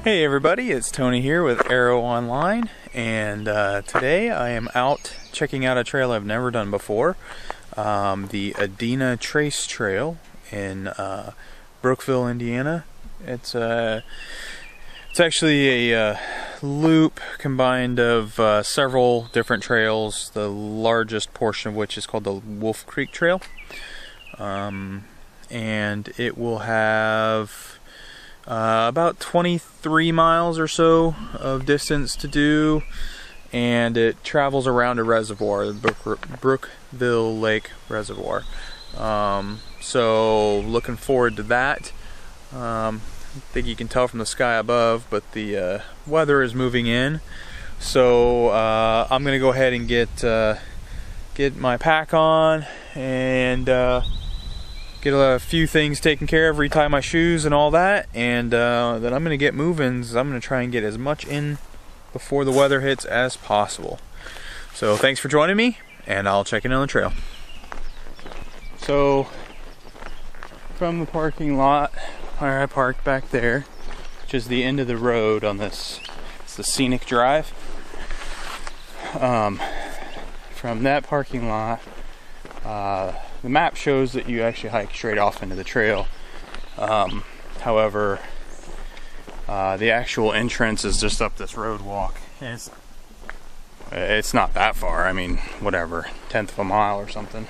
Hey everybody, it's Tony here with Arrow Online, and today I am out checking out a trail I've never done before, the Adena Trace Trail in Brookville, Indiana. It's actually a loop combined of several different trails, the largest portion of which is called the Wolf Creek Trail, and it will have about 23 miles or so of distance to do, and it travels around a reservoir, the Brookville Lake Reservoir. So looking forward to that. I think you can tell from the sky above, but the weather is moving in, so I'm gonna go ahead and get my pack on and get a few things taken care of, retie my shoes and all that, and then I'm gonna get moving. I'm gonna try and get as much in before the weather hits as possible. So thanks for joining me, and I'll check in on the trail. So from the parking lot where I parked back there, which is the end of the road on this, it's the scenic drive. From that parking lot, the map shows that you actually hike straight off into the trail. However, the actual entrance is just up this road walk. And it's not that far. I mean, whatever, 1/10 of a mile or something.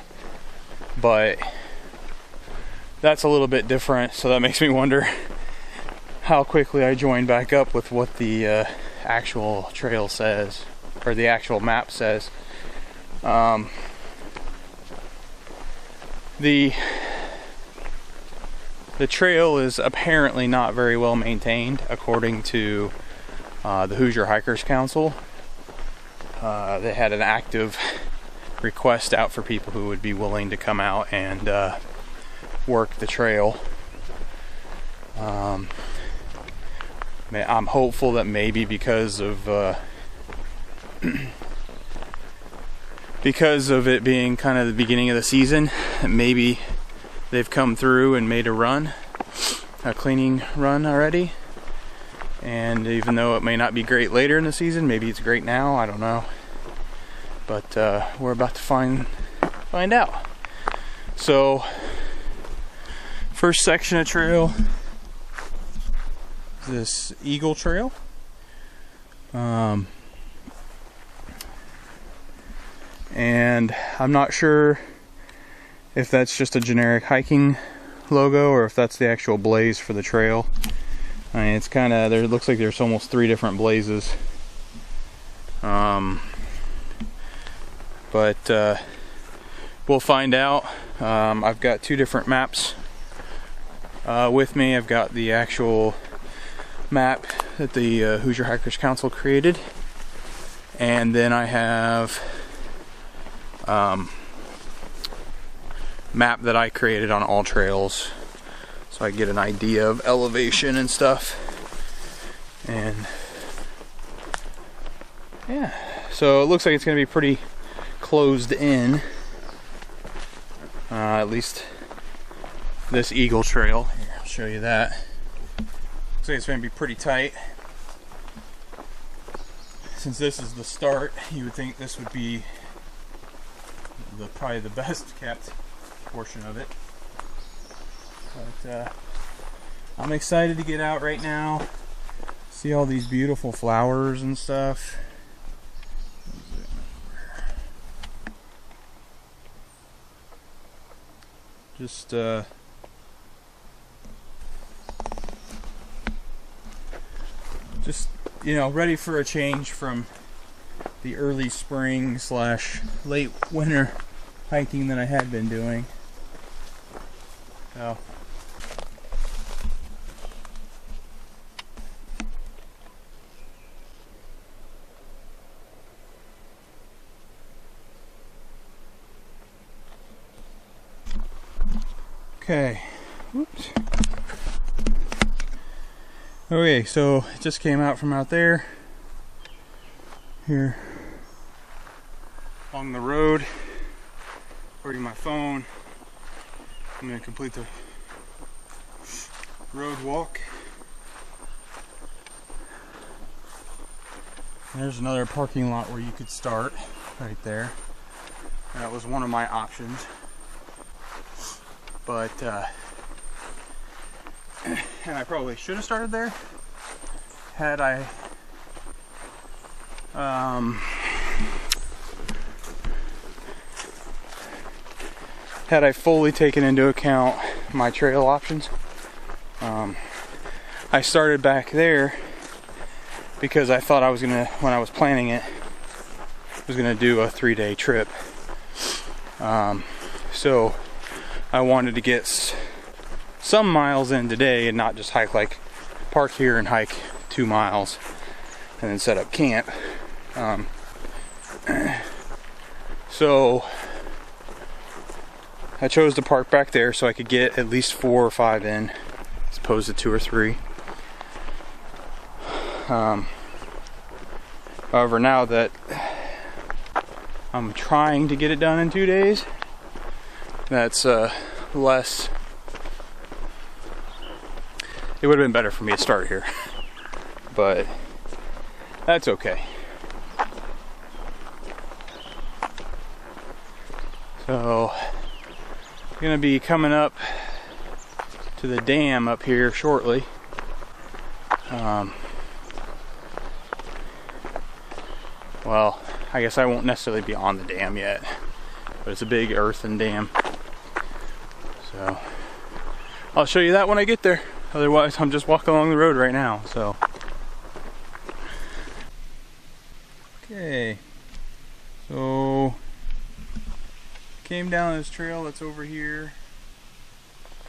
But that's a little bit different, so that makes me wonder how quickly I join back up with what the actual trail says, or the actual map says. The trail is apparently not very well maintained, according to the Hoosier Hikers Council. They had an active request out for people who would be willing to come out and work the trail. I'm hopeful that maybe because of it being kind of the beginning of the season, maybe they've come through and made a cleaning run already. And even though it may not be great later in the season, maybe it's great now, I don't know. But we're about to find out. So, first section of trail is this Eagle Trail. And I'm not sure if that's just a generic hiking logo or if that's the actual blaze for the trail. I mean, it's kind of, it looks like there's almost 3 different blazes. But we'll find out. I've got 2 different maps with me. I've got the actual map that the Hoosier Hikers Council created, and then I have map that I created on all trails, so I get an idea of elevation and stuff. And yeah, so it looks like it's gonna be pretty closed in, at least this Eagle Trail. Here, I'll show you that. Looks like it's gonna be pretty tight. Since this is the start, you would think this would be probably the best kept portion of it. But I'm excited to get out right now, see all these beautiful flowers and stuff. Just you know, ready for a change from the early spring / late winter hiking that I had been doing. So okay, whoops. Okay, so it just came out from out there. Here along the road, according to my phone, I'm going to complete the road walk. There's another parking lot where you could start right there. That was one of my options. But, and I probably should have started there had I fully taken into account my trail options. I started back there because I thought I was gonna, when I was planning it, was gonna do a 3-day trip. So I wanted to get some miles in today and not just hike, like park here and hike 2 miles and then set up camp. So I chose to park back there so I could get at least 4 or 5 in, as opposed to 2 or 3. However, now that I'm trying to get it done in 2 days, that's less. It would have been better for me to start here, but that's okay. So I'm gonna be coming up to the dam up here shortly. Well, I guess I won't necessarily be on the dam yet, but it's a big earthen dam. So I'll show you that when I get there. Otherwise, I'm just walking along the road right now. So okay, so came down this trail that's over here.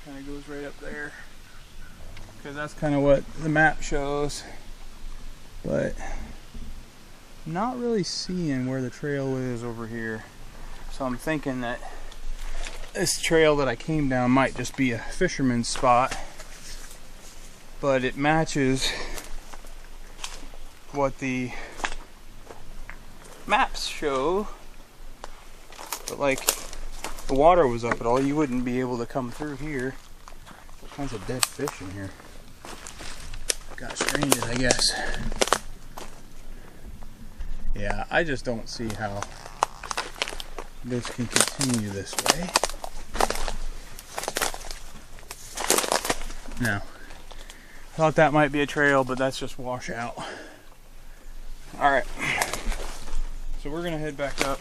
Kind of goes right up there, because that's kind of what the map shows. But not really seeing where the trail is over here. So I'm thinking that this trail that I came down might just be a fisherman's spot. But it matches what the maps show. But like, if the water was up at all, you wouldn't be able to come through here. All kinds of dead fish in here. Got stranded, I guess. Yeah, I just don't see how this can continue this way. No. Thought that might be a trail, but that's just washout. Alright. So we're gonna head back up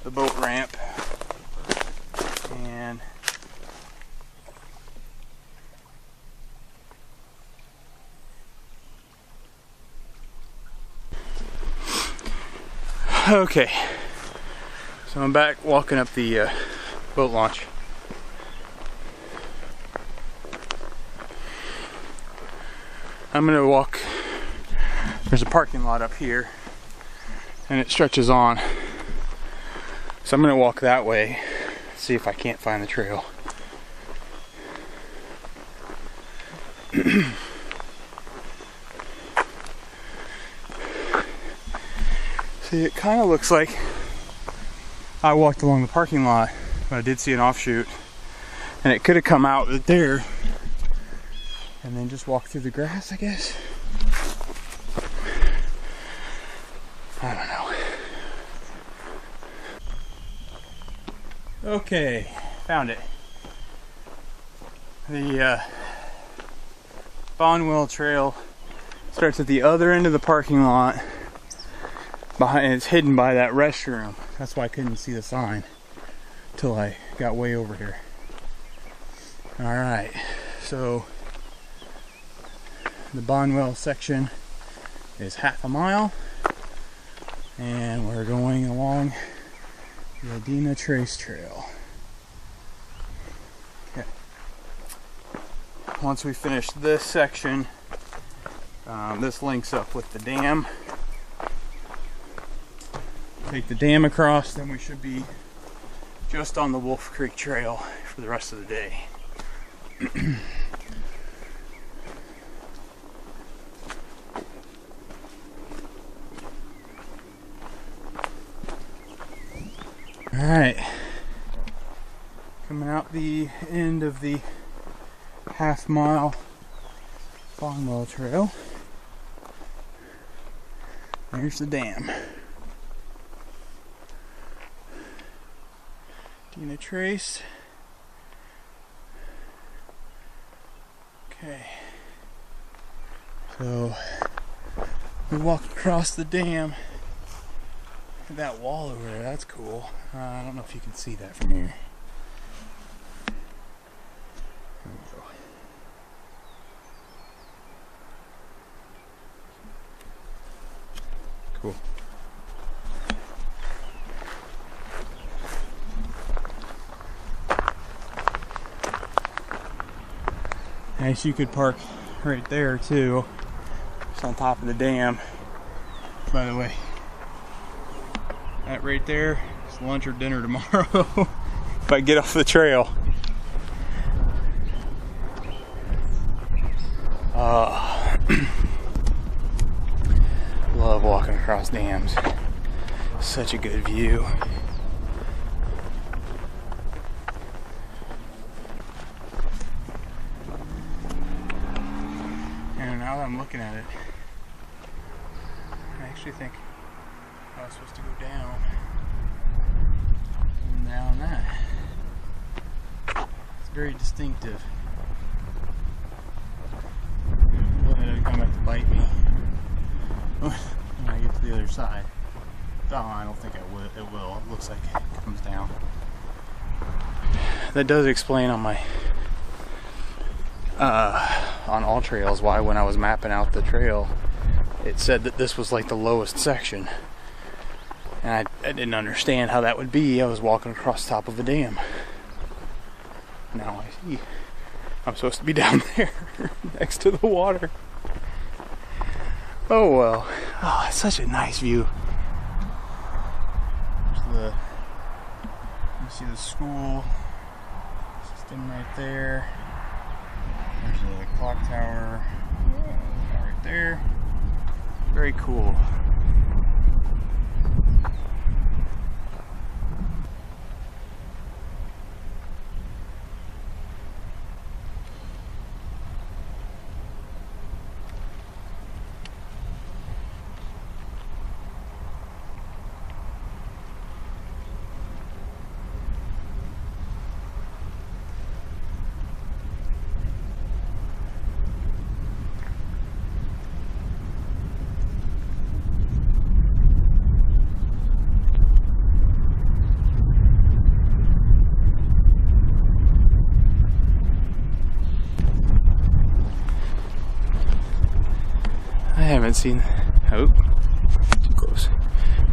the boat ramp. And okay, so I'm back walking up the boat launch. I'm gonna walk, there's a parking lot up here and it stretches on, so I'm gonna walk that way, see if I can't find the trail. See, it kind of looks like I walked along the parking lot, but I did see an offshoot, and it could have come out right there and then just walked through the grass, I guess. I don't know. Okay, found it. The Bonwell Trail starts at the other end of the parking lot. Behind, it's hidden by that restroom. That's why I couldn't see the sign till I got way over here. Alright, so the Bonwell section is half a mile, and we're going along the Adena Trace Trail. Okay. Once we finish this section, this links up with the dam. Take the dam across, then we should be just on the Wolf Creek Trail for the rest of the day. Alright, coming out the end of the half-mile Bonwell Trail. There's the dam. Adena Trace. Okay. So we walk across the dam. Look at that wall over there. That's cool. I don't know if you can see that from here. There we go. Cool. Nice, you could park right there too. It's on top of the dam. By the way, that right there is lunch or dinner tomorrow if I get off the trail. Love walking across dams. Such a good view. And now that I'm looking at it, I actually think I was supposed to go down and down that. It's very distinctive. Let it come back to bite me when I get to the other side. Oh, I don't think it will. It looks like it comes down. That does explain on my on all trails why when I was mapping out the trail it said that this was like the lowest section, and I didn't understand how that would be. I was walking across the top of a dam. Now I see I'm supposed to be down there next to the water. Oh well. Oh, it's such a nice view. There's you see the school system right there. There's the clock tower right there. Very cool.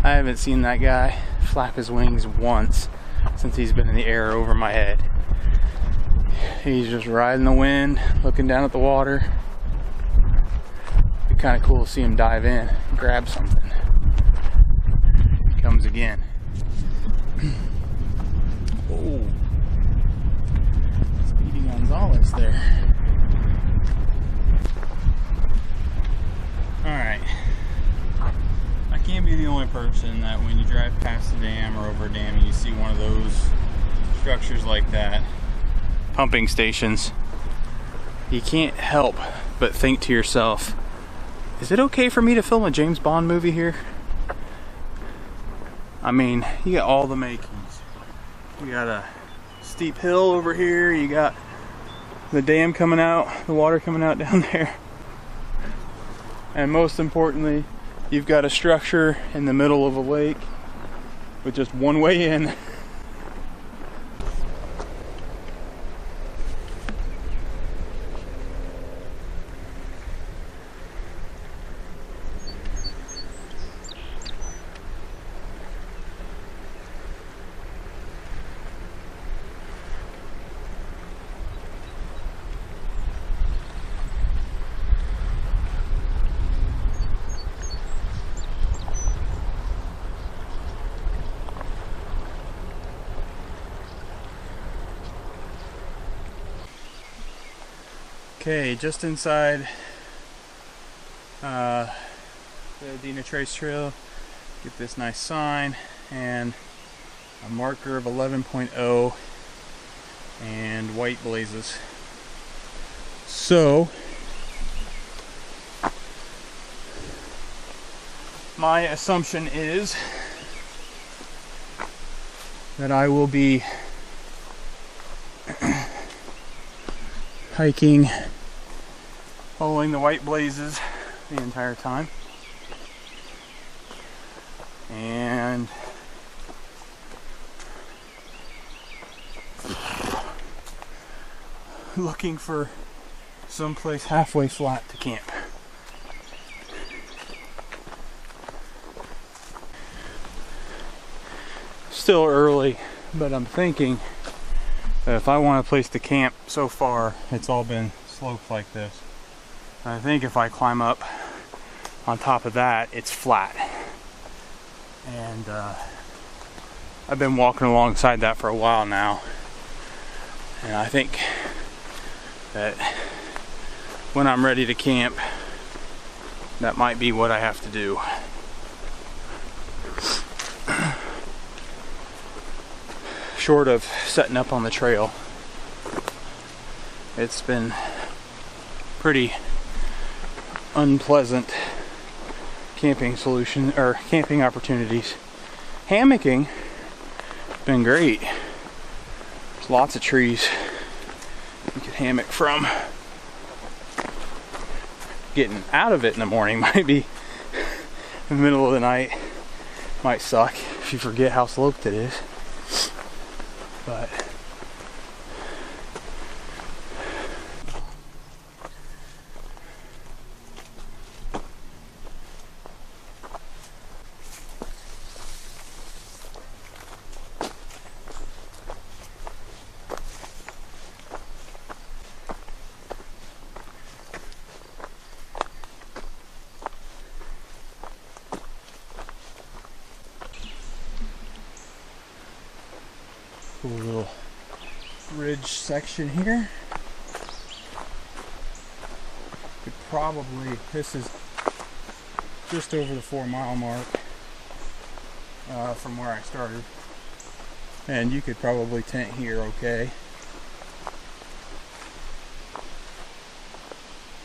I haven't seen that guy flap his wings once since he's been in the air over my head. He's just riding the wind, looking down at the water. It'd be kind of cool to see him dive in and grab something. He comes again. Oh, Speedy Gonzalez there. Alright, I can't be the only person that when you drive past a dam or over a dam and you see one of those structures like that, pumping stations, you can't help but think to yourself, is it okay for me to film a James Bond movie here? I mean, you got all the makings. You got a steep hill over here, you got the dam coming out, the water coming out down there. And most importantly, you've got a structure in the middle of a lake with just one way in. Okay, just inside the Adena Trace Trail, get this nice sign and a marker of 11.0 and white blazes. So my assumption is that I will be hiking, following the white blazes the entire time, and looking for someplace halfway flat to camp. Still early, but I'm thinking that if I want a place to camp, so far it's all been sloped like this. I think if I climb up on top of that, it's flat. And I've been walking alongside that for a while now. And I think that when I'm ready to camp, that might be what I have to do. Short of setting up on the trail, it's been pretty unpleasant camping solution or camping opportunities. Hammocking been great. There's lots of trees you could hammock from. Getting out of it in the morning might be in the middle of the night. Might suck if you forget how sloped it is. But cool little ridge section here. Could probably, this is just over the 4-mile mark from where I started, and you could probably tent here okay.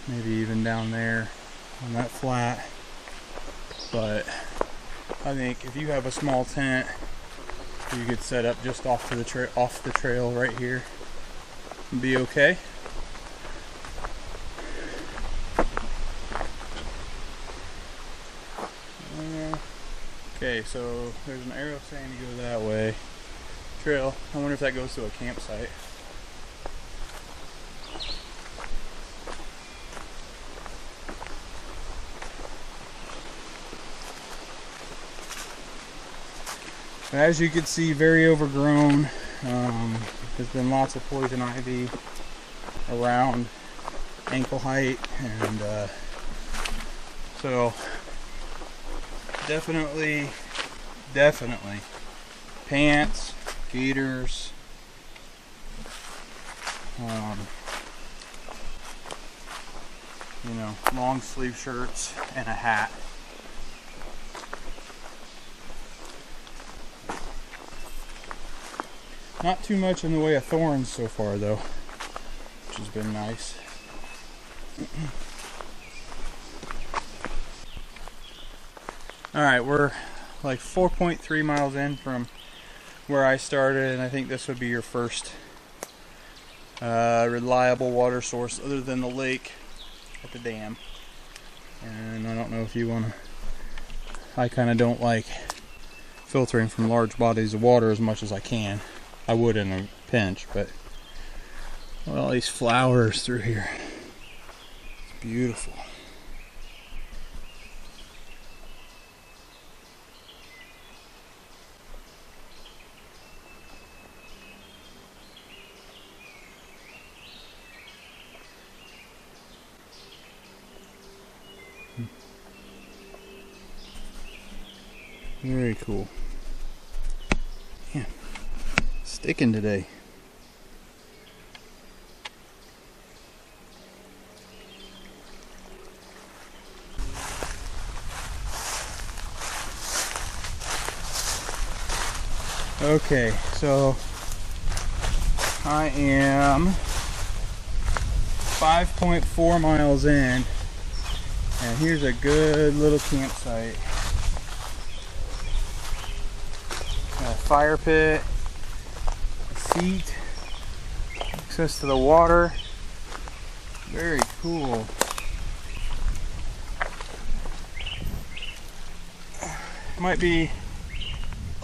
Maybe even down there on that flat, but I think if you have a small tent, you could set up just off the trail right here and be okay. Okay, so there's an arrow saying to go that way. Trail. I wonder if that goes to a campsite. As you can see, very overgrown. There's been lots of poison ivy around ankle height, and so definitely pants, gaiters, you know, long sleeve shirts and a hat. Not too much in the way of thorns so far though, which has been nice. Alright, we're like 4.3 miles in from where I started, and I think this would be your first reliable water source other than the lake at the dam. And I don't know if you want to, I kind of don't like filtering from large bodies of water as much as I can. I would in a pinch, but look at all these flowers through here. It's beautiful. Very cool. Yeah. Sticking today. Okay, so I am 5.4 miles in, and here's a good little campsite. fire pit, seat, access to the water. Very cool. Might be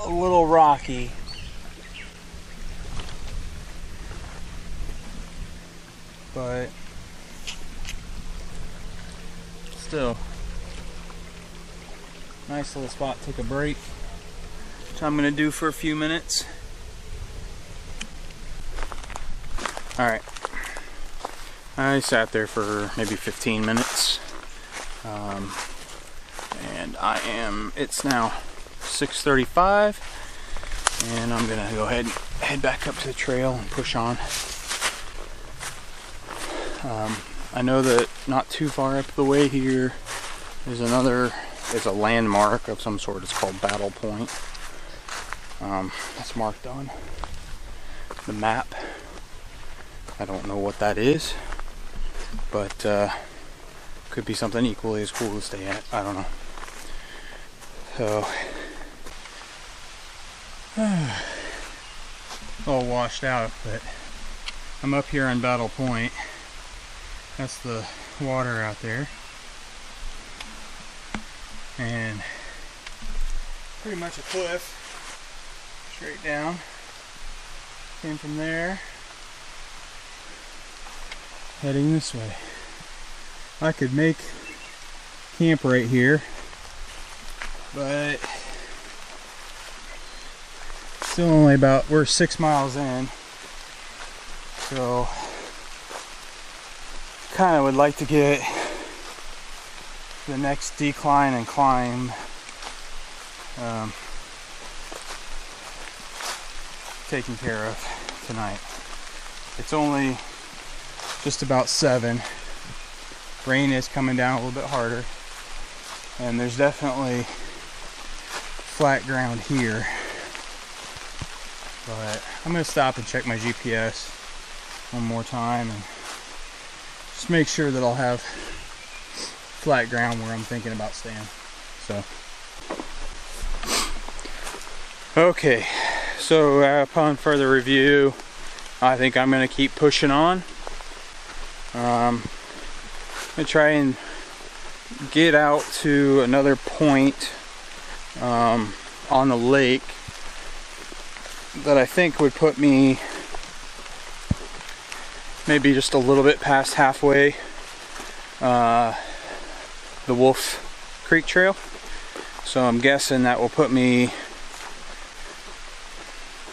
a little rocky. But still, nice little spot. Take a break, which I'm gonna do for a few minutes. Alright, I sat there for maybe 15 minutes, and it's now 6:35, and I'm gonna go ahead and head back up to the trail and push on. I know that not too far up the way here is it's a landmark of some sort. It's called Battle Point. That's marked on the map. I don't know what that is, but could be something equally as cool to stay at. I don't know. So all washed out, but I'm up here on Battle Point. That's the water out there, and pretty much a cliff straight down. Came from there, heading this way. I could make camp right here, but still only we're 6 miles in, so kind of would like to get the next decline and climb taken care of tonight. It's only just about 7. Rain is coming down a little bit harder, and there's definitely flat ground here, but I'm gonna stop and check my GPS one more time and just make sure that I'll have flat ground where I'm thinking about staying. So, okay, so upon further review, I think I'm gonna keep pushing on. I'm gonna try and get out to another point on the lake that I think would put me maybe just a little bit past halfway the Wolf Creek Trail. So I'm guessing that will put me,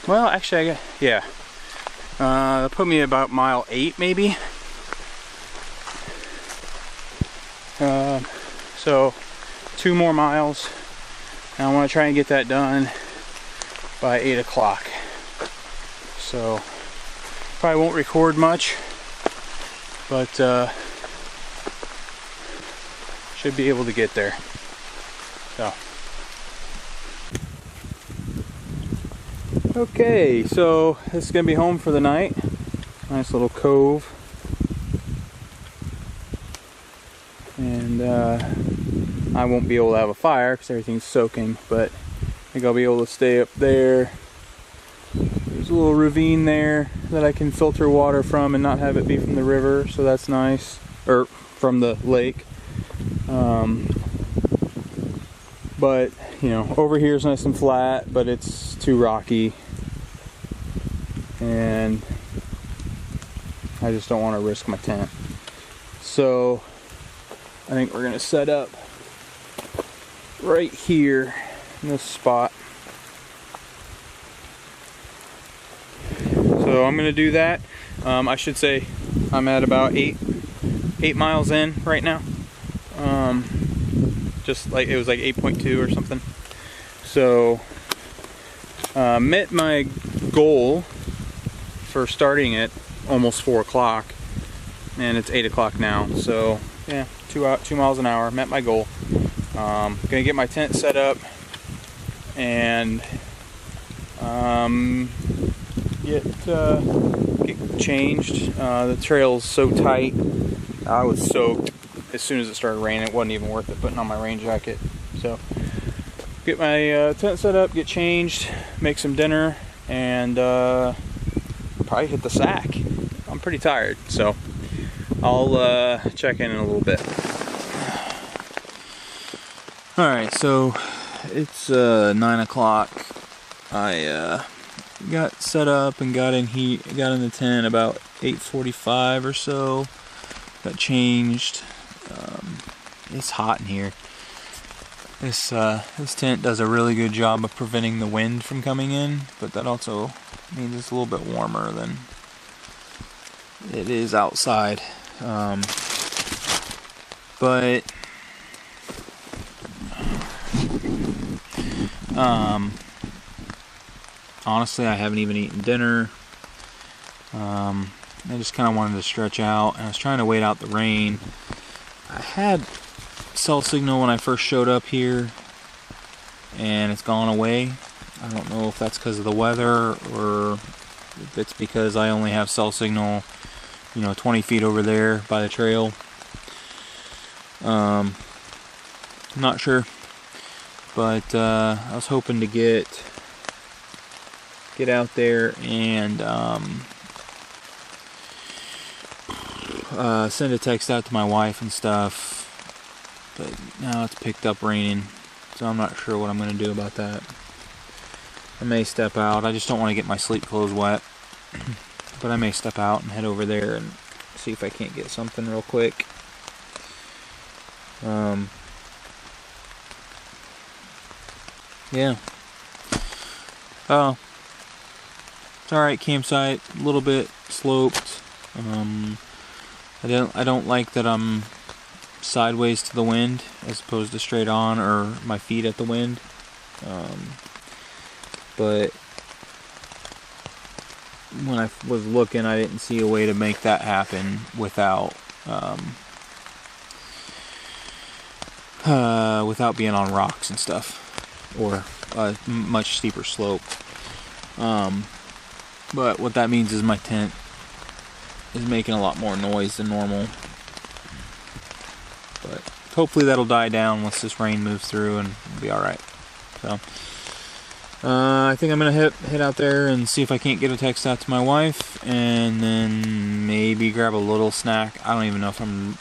well, actually, that'll put me about mile 8 maybe. So 2 more miles, and I want to try and get that done by 8 o'clock. So probably won't record much, but should be able to get there. So okay, so this is gonna be home for the night. Nice little cove, and I won't be able to have a fire because everything's soaking, but I think I'll be able to stay up there. There's a little ravine there that I can filter water from and not have it be from the river, so that's nice, or from the lake. But you know, over here is nice and flat, but it's too rocky, and I just don't want to risk my tent. So I think we're gonna set up right here in this spot. So I'm gonna do that. I should say I'm at about 8 miles in right now. Just like it was like 8.2 or something. So met my goal for starting at almost 4 o'clock, and it's 8 o'clock now. So yeah, 2 miles an hour. Met my goal. Gonna get my tent set up and get changed. The trail's so tight. I was soaked as soon as it started raining. It wasn't even worth it putting on my rain jacket. So get my tent set up, get changed, make some dinner, and probably hit the sack. I'm pretty tired, so I'll check in a little bit. Alright, so it's 9 o'clock. I got set up and got in the tent about 8:45 or so. Got changed. It's hot in here. This tent does a really good job of preventing the wind from coming in, but that also means it's a little bit warmer than it is outside. But honestly, I haven't even eaten dinner. I just kind of wanted to stretch out, and I was trying to wait out the rain. I had cell signal when I first showed up here, and it's gone away. I don't know if that's because of the weather, or if it's because I only have cell signal, 20 feet over there by the trail. I'm not sure, but I was hoping to get out there and send a text out to my wife and stuff, but now it's picked up raining, so I'm not sure what I'm going to do about that. I may step out. I just don't want to get my sleep clothes wet, but I may step out and head over there and see if I can't get something real quick. Yeah. Oh, it's alright campsite, a little bit sloped. I don't like that I'm sideways to the wind as opposed to straight on, or my feet at the wind. But when I was looking, I didn't see a way to make that happen without being on rocks and stuff, or a much steeper slope. But what that means is my tent is making a lot more noise than normal. But hopefully that'll die down once this rain moves through, and it'll be alright. So I think I'm gonna head out there and see if I can't get a text out to my wife, and then maybe grab a little snack. I don't even know if I'm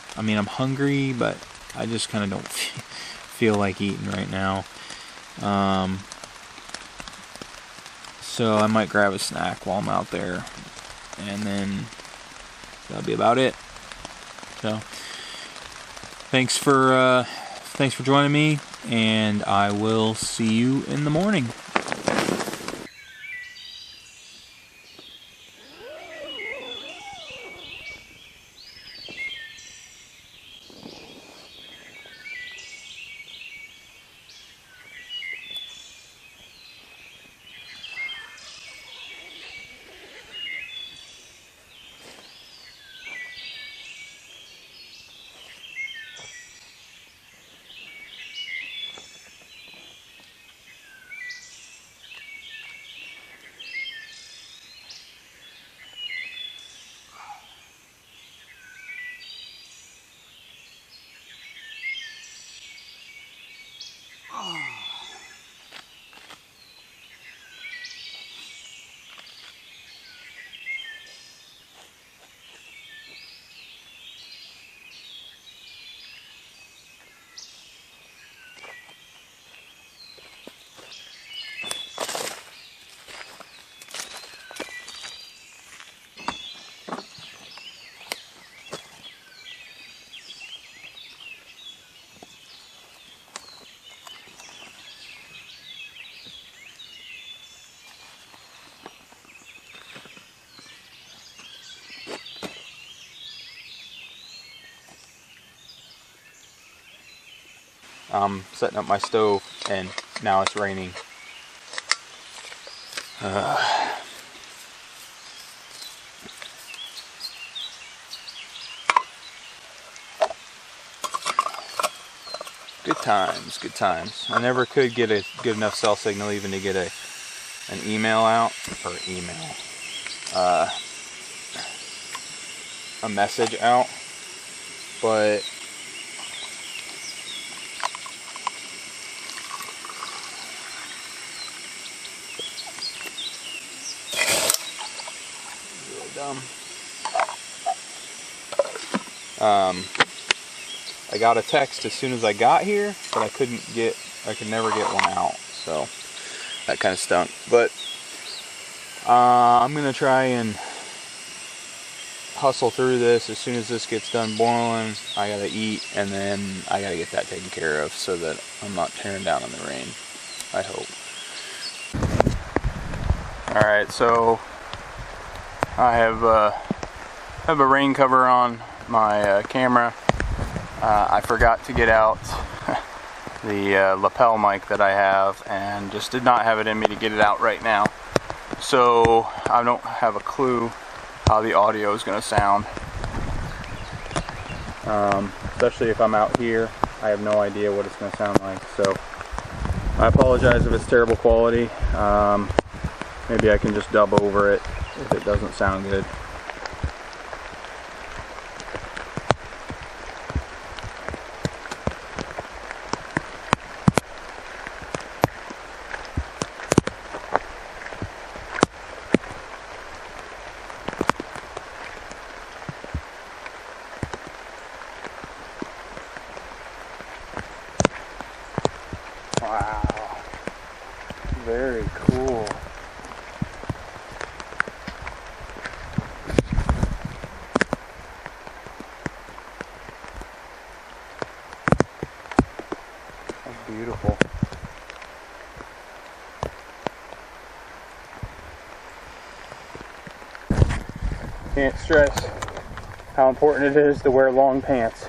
hungry, but I just kind of don't feel like eating right now. So I might grab a snack while I'm out there, and then that'll be about it. So thanks for joining me, and I will see you in the morning. I'm setting up my stove, and now it's raining. Good times, good times. I never could get a good enough cell signal even to get an email out, or a message out, but I got a text as soon as I got here, but I could never get one out, so that kind of stunk. But I'm gonna try and hustle through this. As soon as this gets done boiling, I gotta eat, and then I gotta get that taken care of so that I'm not tearing down in the rain, I hope. Alright, so I have a rain cover on my camera. I forgot to get out the lapel mic that I have, and just did not have it in me to get it out right now. So I don't have a clue how the audio is going to sound. Especially if I'm out here, I have no idea what it's going to sound like. So I apologize if it's terrible quality. Maybe I can just dub over it if it doesn't sound good. Wow, very cool. That's beautiful. Can't stress how important it is to wear long pants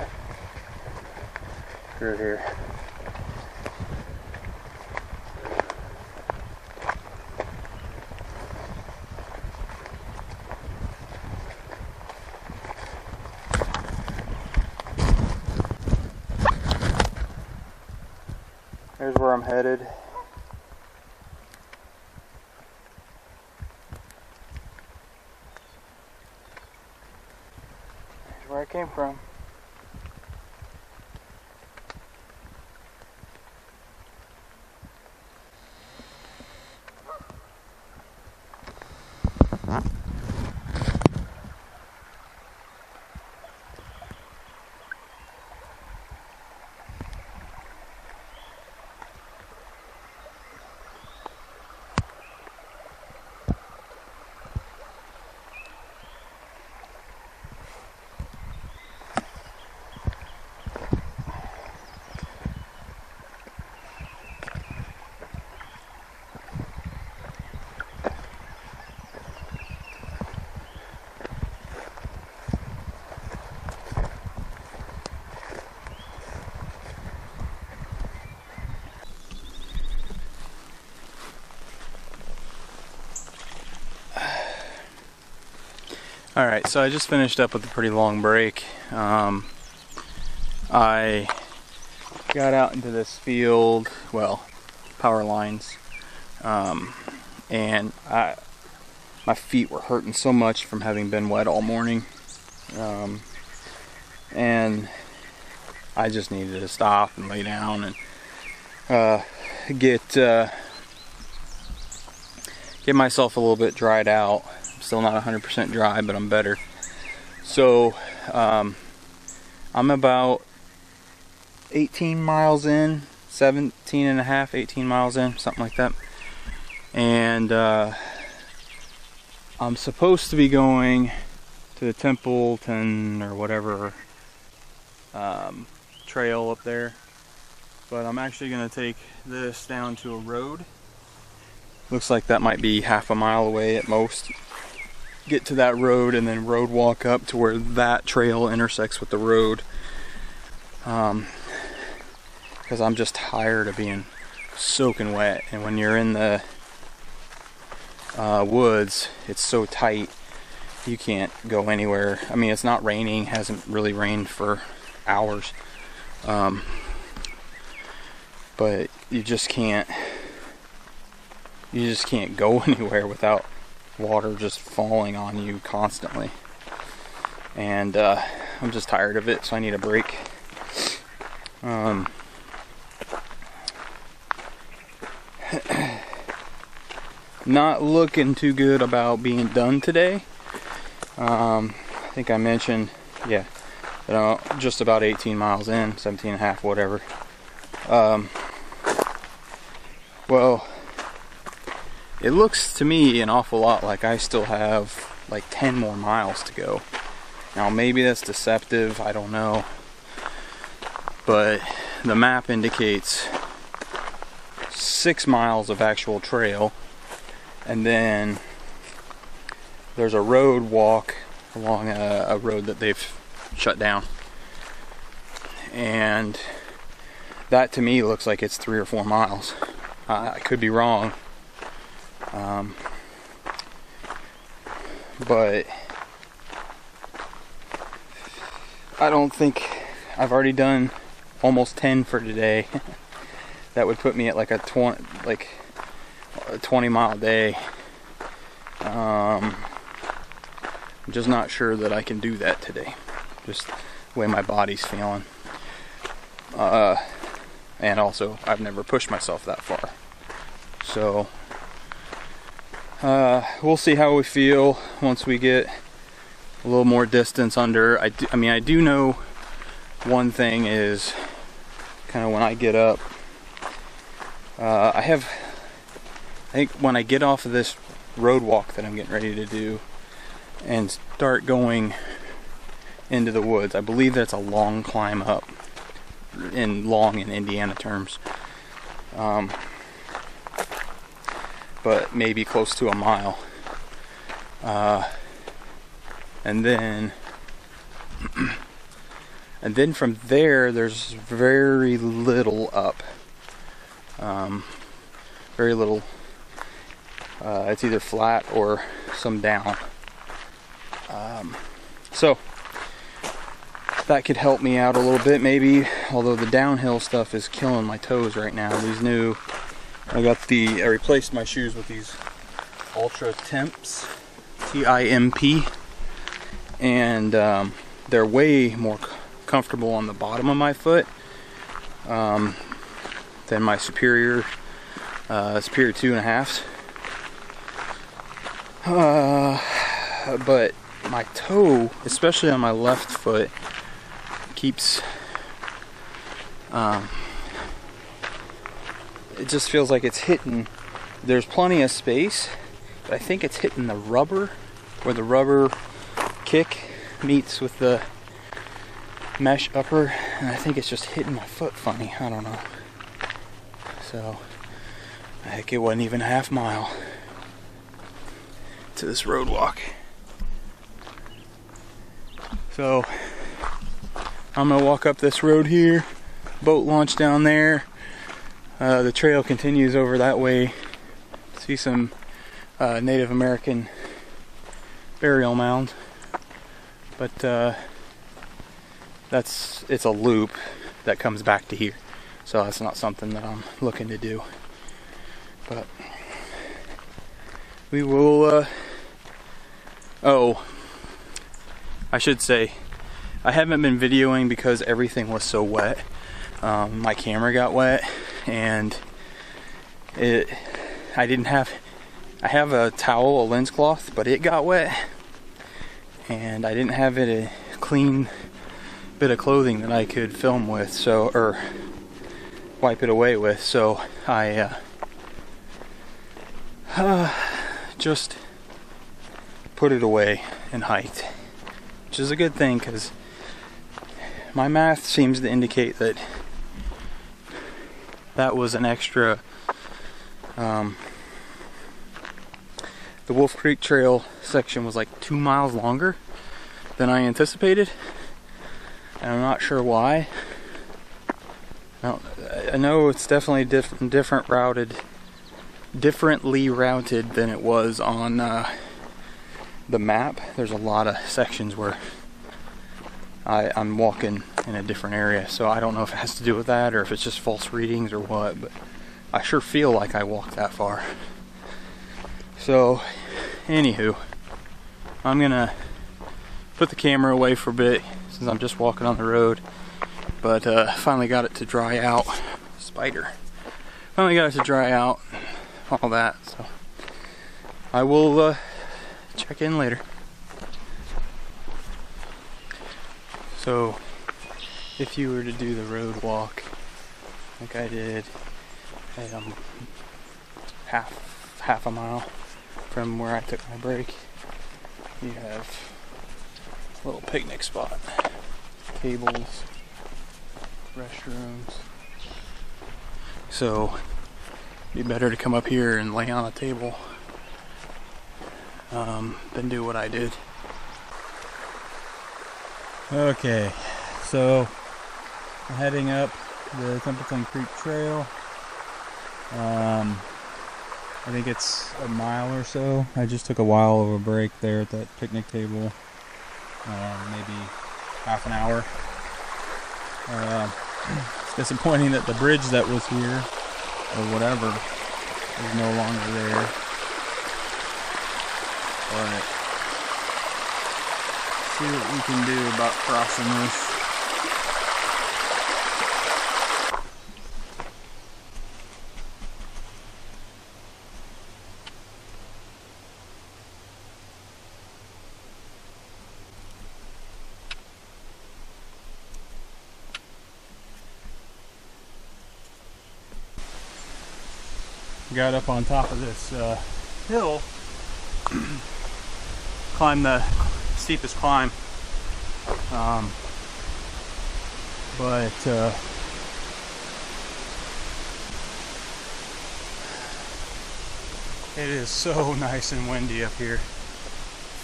through here. Here's where I'm headed. Here's where I came from. Alright, so I just finished up with a pretty long break. I got out into this field, well, power lines, and my feet were hurting so much from having been wet all morning, and I just needed to stop and lay down and get myself a little bit dried out. Still not 100% dry, but I'm better. So I'm about 18 miles in, 17 and a half, 18 miles in, something like that. And I'm supposed to be going to the Templeton or whatever trail up there, but I'm actually going to take this down to a road. Looks like that might be half a mile away at most. Get to that road and then road walk up to where that trail intersects with the road, because I'm just tired of being soaking wet, and when you're in the woods it's so tight you can't go anywhere. I mean, it's not raining, hasn't really rained for hours, but you just can't go anywhere without water just falling on you constantly, and I'm just tired of it, so I need a break. Not looking too good about being done today. I think I mentioned, yeah, just about 18 miles in, 17 and a half, whatever. Well, it looks to me an awful lot like I still have like 10 more miles to go. Now maybe that's deceptive, I don't know. But the map indicates 6 miles of actual trail, and then there's a road walk along a road that they've shut down. And that to me looks like it's 3 or 4 miles. I could be wrong. But I don't think I've already done almost 10 for today. That would put me at like a 20 mile day. I'm just not sure that I can do that today. Just the way my body's feeling. And also, I've never pushed myself that far. So, we'll see how we feel once we get a little more distance under. I do know one thing is kind of when I get up, I think when I get off of this road walk that I'm getting ready to do and start going into the woods, I believe that's a long climb up, long in Indiana terms, but maybe close to a mile, and then from there there's very little up, very little. It's either flat or some down, so that could help me out a little bit maybe, although the downhill stuff is killing my toes right now. I replaced my shoes with these Ultra Temps, T-I-M-P, and they're way more comfortable on the bottom of my foot than my Superior 2.5s. But my toe, especially on my left foot, keeps it just feels like it's hitting. There's plenty of space, but I think it's hitting the rubber, where the rubber kick meets with the mesh upper, and I think it's just hitting my foot funny. I don't know. So, heck, it wasn't even a half mile to this road walk. So I'm gonna walk up this road here, boat launch down there. The trail continues over that way. See some Native American burial mound, but it's a loop that comes back to here, so that's not something that I'm looking to do. But we will. Oh, I should say, I haven't been videoing because everything was so wet. My camera got wet, and I have a towel, a lens cloth, but it got wet, and I didn't have a clean bit of clothing that I could film with, or wipe it away with, so I just put it away and hiked, which is a good thing, because my math seems to indicate that was an extra. The Wolf Creek Trail section was like 2 miles longer than I anticipated, and I'm not sure why. I know it's definitely differently routed than it was on the map. There's a lot of sections where I'm walking in a different area, so I don't know if it has to do with that or if it's just false readings or what, but I sure feel like I walked that far. So, anywho, I'm gonna put the camera away for a bit since I'm just walking on the road, but finally got it to dry out. Spider. Finally got it to dry out, all that, so I will check in later. So if you were to do the road walk like I did at half a mile from where I took my break, you have a little picnic spot, tables, restrooms. So it'd be better to come up here and lay on a table than do what I did. Okay, so I'm heading up the Templeton Creek Trail. I think it's a mile or so. I just took a while of a break there at that picnic table. Maybe half an hour. It's disappointing that the bridge that was here, or whatever, is no longer there. But see what we can do about crossing this. Got up on top of this hill, climbed the steepest climb, but it is so nice and windy up here. It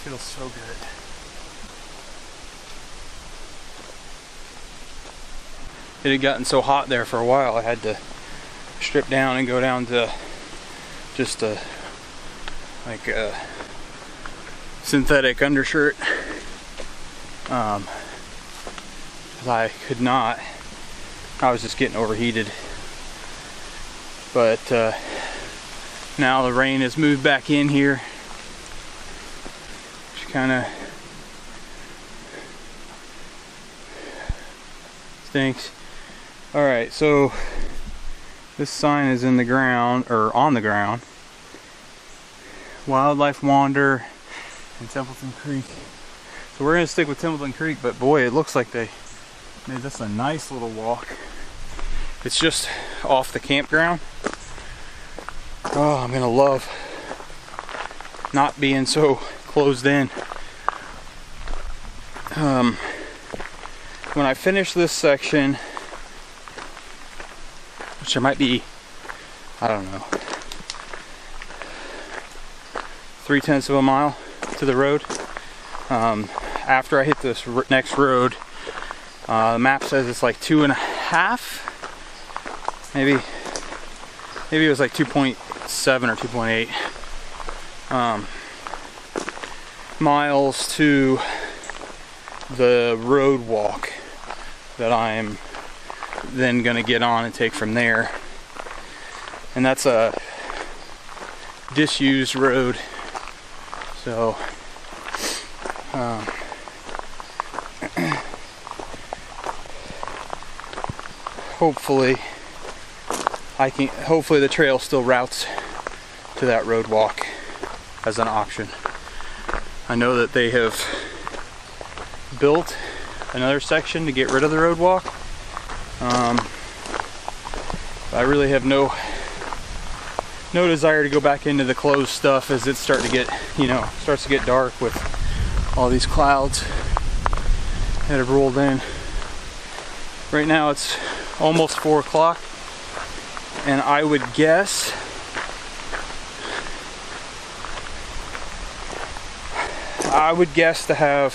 feels so good. It had gotten so hot there for a while I had to strip down and go down to just a synthetic undershirt, because I could not. I was just getting overheated. But now the rain has moved back in here, which kind of stinks. All right, so this sign is in the ground, or on the ground. Wildlife Wander in Templeton Creek. So we're gonna stick with Templeton Creek, but boy, it looks like they made this a nice little walk. It's just off the campground. Oh, I'm gonna love not being so closed in. When I finish this section, which there might be, I don't know, 3/10 of a mile to the road. After I hit this next road, the map says it's like 2.5, maybe it was like 2.7 or 2.8 miles to the road walk that I'm then gonna get on and take from there. And that's a disused road, so hopefully the trail still routes to that road walk as an option. I know that they have built another section to get rid of the road walk. I really have no desire to go back into the closed stuff as it's starts to get dark with all these clouds that have rolled in. Right now it's almost 4 o'clock, and I would guess to have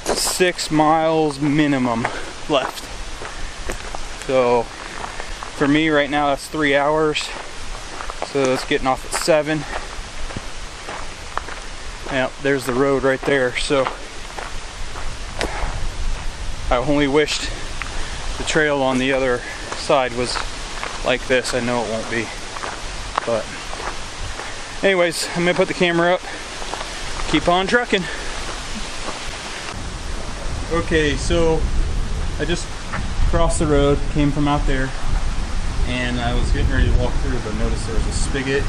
6 miles minimum left. So for me right now that's 3 hours. So it's getting off at 7. Yeah, there's the road right there. So I only wished the trail on the other side was like this. I know it won't be. But anyways, I'm gonna put the camera up. Keep on trucking. Okay, so I just crossed the road, came from out there, and I was getting ready to walk through, but noticed there was a spigot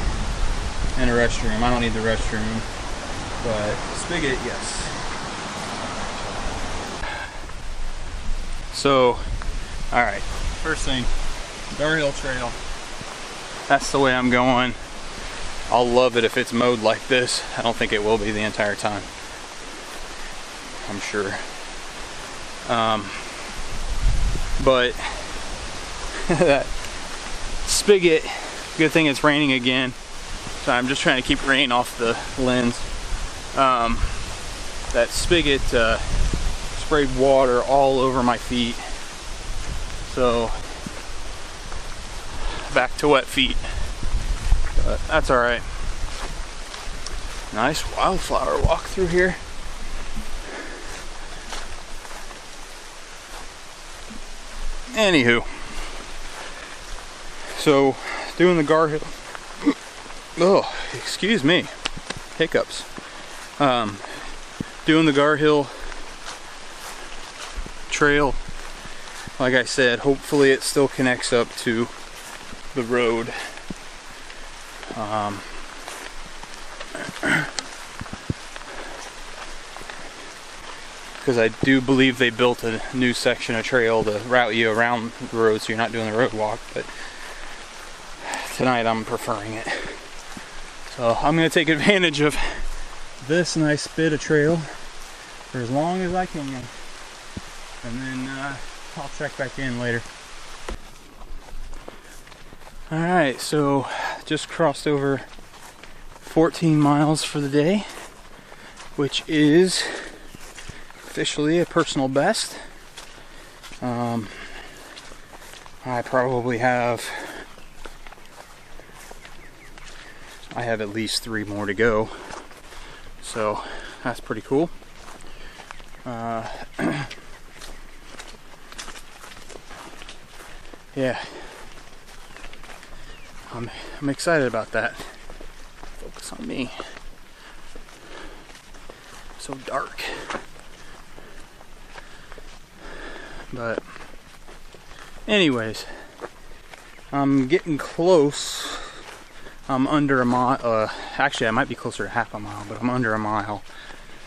and a restroom. I don't need the restroom, but the spigot, yes. So, alright, first thing, Garhill Trail. That's the way I'm going. I'll love it if it's mowed like this. I don't think it will be the entire time. I'm sure. But that spigot, good thing it's raining again. So I'm just trying to keep rain off the lens. That spigot sprayed water all over my feet. So back to wet feet. But that's alright. Nice wildflower walk through here. Anywho, so doing the Garhill, oh, excuse me, hiccups. Doing the Garhill Trail, like I said, hopefully it still connects up to the road. Because I do believe they built a new section of trail to route you around the road so you're not doing the road walk, but tonight I'm preferring it. So I'm going to take advantage of this nice bit of trail for as long as I can, and then I'll check back in later. Alright, so just crossed over 14 miles for the day, which is officially a personal best. I probably have at least 3 more to go, so that's pretty cool. Yeah, I'm excited about that. Focus on me. So dark. But anyways, I'm getting close. I'm under a mile, actually I might be closer to half a mile, but I'm under a mile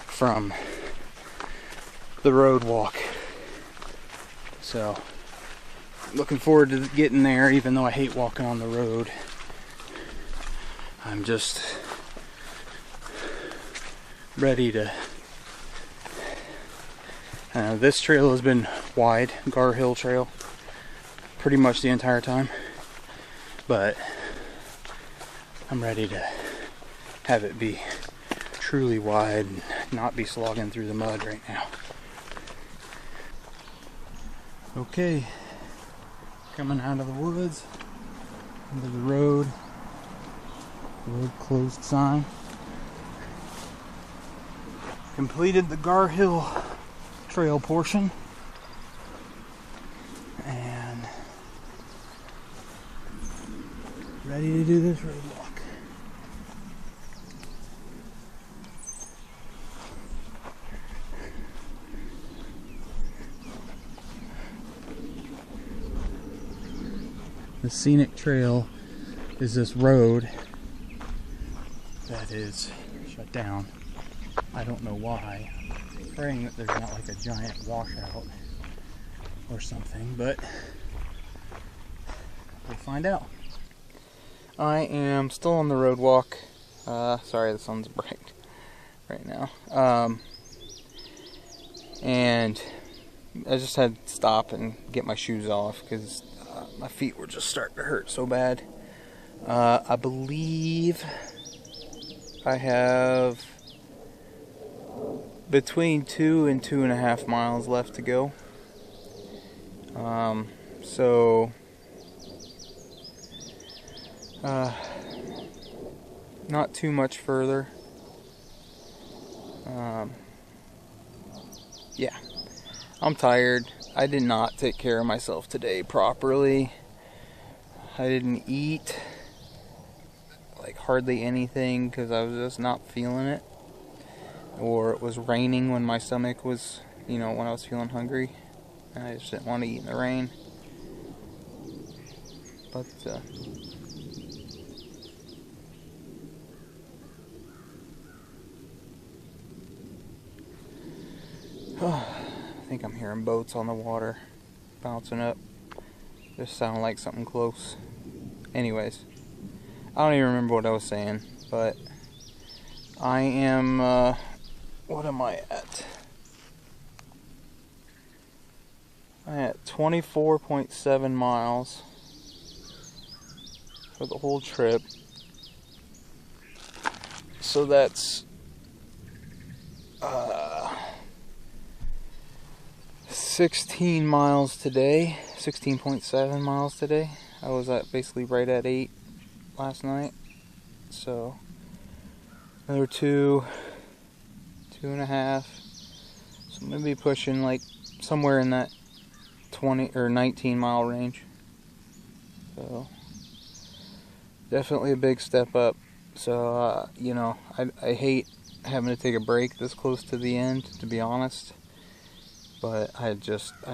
from the road walk. So, looking forward to getting there, even though I hate walking on the road. I'm just ready to... this trail has been wide, Garhill Trail, pretty much the entire time, but I'm ready to have it be truly wide and not be slogging through the mud right now. Okay, coming out of the woods into the road closed sign. Completed the Garhill Trail portion, and ready to do this road walk. The scenic trail is this road that is shut down. I don't know why. I'm praying that there's not like a giant washout or something, but we'll find out. I am still on the road walk. Sorry, the sun's bright right now. And I just had to stop and get my shoes off because my feet were just starting to hurt so bad. I believe I have between 2 and 2.5 miles left to go. So not too much further. Yeah, I'm tired. I did not take care of myself today properly. I didn't eat like hardly anything because I was just not feeling it. Or it was raining when my stomach was, when I was feeling hungry. And I just didn't want to eat in the rain. But, I think I'm hearing boats on the water. bouncing up. Just sounded like something close. Anyways, I don't even remember what I was saying, but I am, what am I at? I'm at 24.7 miles for the whole trip. So that's 16 miles today, 16.7 miles today. I was at basically right at 8 last night. So another 2.5. So I'm gonna be pushing like somewhere in that 20 or 19 mile range. So definitely a big step up. So you know, I hate having to take a break this close to the end, to be honest, but I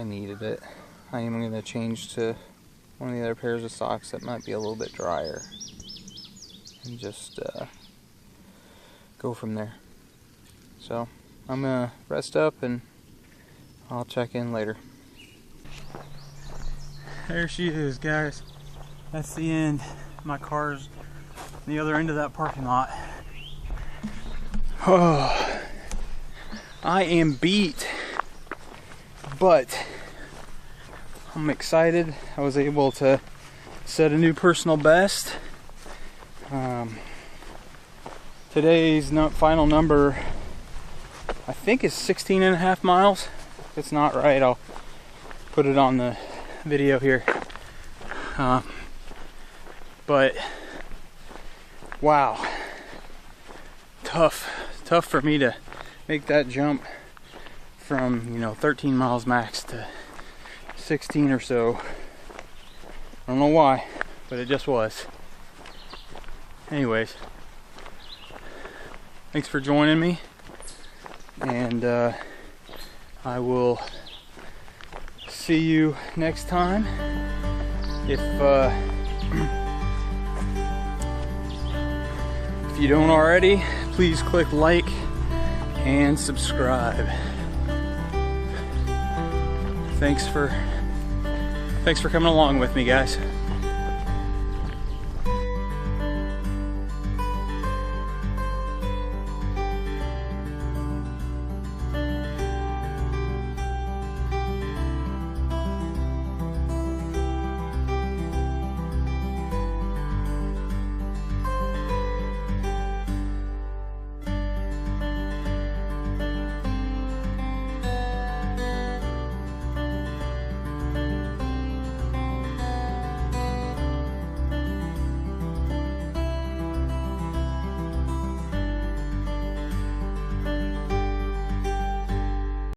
needed it. I am going to change to one of the other pairs of socks that might be a little bit drier and just go from there. So I'm going to rest up and I'll check in later. There she is, guys. That's the end. My car's the other end of that parking lot. Oh, I am beat, but I'm excited. I was able to set a new personal best. Today's final number, I think, is 16.5 miles. If it's not right, I'll put it on the video here. But wow, tough for me to make that jump from, you know, 13 miles max to 16 or so. I don't know why, but it just was. Anyways, thanks for joining me, and I will see you next time. If you don't already, please click like and subscribe. Thanks for coming along with me, guys.